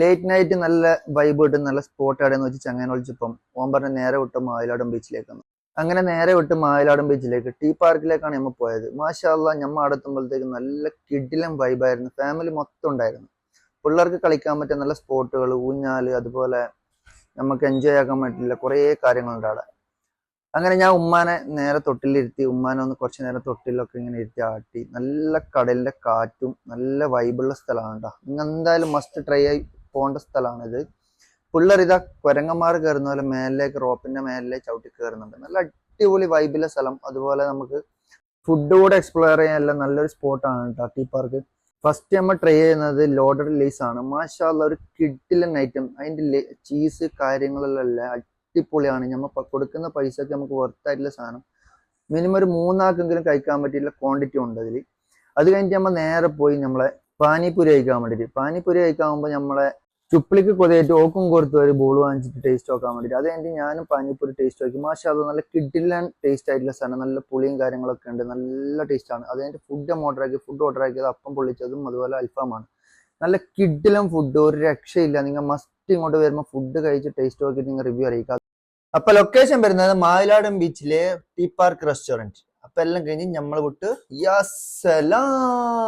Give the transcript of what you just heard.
Late night നല്ല vibe കിട്ടും, നല്ല സ്പോട്ട് എവിടെയെന്ന് വെച്ച് ചങ്ങനെ വിളിച്ചപ്പം ഓൻ പറഞ്ഞ നേരെ വിട്ട് മായിലാടും ബീച്ചിലേക്കാണ്. അങ്ങനെ നേരെ വിട്ട് മായിലാടും ബീച്ചിലേക്ക് ടീ പാർക്കിലേക്കാണ് നമ്മൾ പോയത്. മാഷാ അല്ലാഹ്, നമ്മൾ അവിടെ എത്തുമ്പോഴത്തേക്ക് നല്ല കിടിലം വൈബായിരുന്നു. ഫാമിലി മൊത്തം ഉണ്ടായിരുന്നു. പിള്ളേർക്ക് കളിക്കാൻ പറ്റിയ നല്ല സ്പോട്ടുകൾ, ഊഞ്ഞാല്, അതുപോലെ നമുക്ക് എൻജോയ് ആക്കാൻ പറ്റില്ല കുറേ കാര്യങ്ങളുണ്ട് അവിടെ. അങ്ങനെ ഞാൻ ഉമ്മാനെ നേരെ തൊട്ടിലിരുത്തി, ഉമ്മാനെ ഒന്ന് കുറച്ച് നേരം തൊട്ടിലൊക്കെ ഇങ്ങനെ ഇരുത്തി ആട്ടി. നല്ല കടലിന്റെ കാറ്റും നല്ല വൈബുള്ള സ്ഥലമാണ് കേട്ടോ. നിങ്ങൾ എന്തായാലും മസ്റ്റ് ട്രൈ ആയി പോകേണ്ട സ്ഥലമാണിത്. പിള്ളേർ ഇതാ കുരങ്ങന്മാർ കയറുന്ന പോലെ മേലിലേക്ക് റോപ്പിന്റെ മേലിലേക്ക് ചവിട്ടി കയറുന്നുണ്ട്. നല്ല അടിപൊളി വൈബിലെ സ്ഥലം. അതുപോലെ നമുക്ക് ഫുഡ് കൂടെ എക്സ്പ്ലോർ ചെയ്യാനുള്ള നല്ലൊരു സ്പോട്ടാണ് കേട്ടോ ടീ പാർക്ക്. ഫസ്റ്റ് നമ്മൾ ട്രൈ ചെയ്യുന്നത് ലോഡഡ് ലേസ് ആണ്. മാഷാ അല്ലാഹ്, ഒരു കിഡിലൻ ഐറ്റം. അതിന്റെ ചീസ് കാര്യങ്ങളെല്ലാം അടിപൊളിയാണ്. നമ്മൾ കൊടുക്കുന്ന പൈസക്ക് നമുക്ക് വർത്തായിട്ടുള്ള സാധനം. മിനിമം ഒരു 3 ആൾക്കെങ്കിലും കഴിക്കാൻ പറ്റിയിട്ടുള്ള ക്വാണ്ടിറ്റി ഉണ്ട് അതിൽ. അത് കഴിഞ്ഞിട്ട് നമ്മൾ നേരെ പോയി നമ്മളെ പാനിപ്പൂരി കഴിക്കാൻ വേണ്ടിയിട്ട്. പാനിപ്പൂരി കഴിക്കാകുമ്പോൾ നമ്മളെ ചുപ്പിളിക്ക് കൊതിയായിട്ട് ഓക്കും കൊടുത്തു ഒരു ബോൾ വാങ്ങിച്ചിട്ട് ടേസ്റ്റ് നോക്കാൻ വേണ്ടിയിട്ട്. അത് കഴിഞ്ഞിട്ട് ഞാനും പാനിപ്പൂരി ടേസ്റ്റ് നോക്കി. മാഷാ അല്ലാഹ്, നല്ല കിഡിലൻ ടേസ്റ്റ് ആയിട്ടുള്ള സാധനം. നല്ല പുളിയും കാര്യങ്ങളൊക്കെ ഉണ്ട്, നല്ല ടേസ്റ്റാണ്. അത് കഴിഞ്ഞിട്ട് ഫുഡ് ഓർഡർ ആക്കിയത് അപ്പം പൊള്ളിച്ചതും അതുപോലെ അൽഫാമാണ്. നല്ല കിഡിലൻ ഫുഡ്, ഒരു രക്ഷയില്ല. നിങ്ങൾ മസ്റ്റ് ഇങ്ങോട്ട് വരുമ്പോൾ ഫുഡ് കഴിച്ച് ടേസ്റ്റ് നോക്കിയിട്ട് നിങ്ങൾ റിവ്യൂ അറിയിക്കുക. അപ്പൊ ലൊക്കേഷൻ വരുന്നത് മായിലാടും ബീച്ചിലെ ടീ പാർക്ക് റെസ്റ്റോറന്റ്. അപ്പൊ എല്ലാം കഴിഞ്ഞ് നമ്മൾ വിട്ട് യാ സലാം.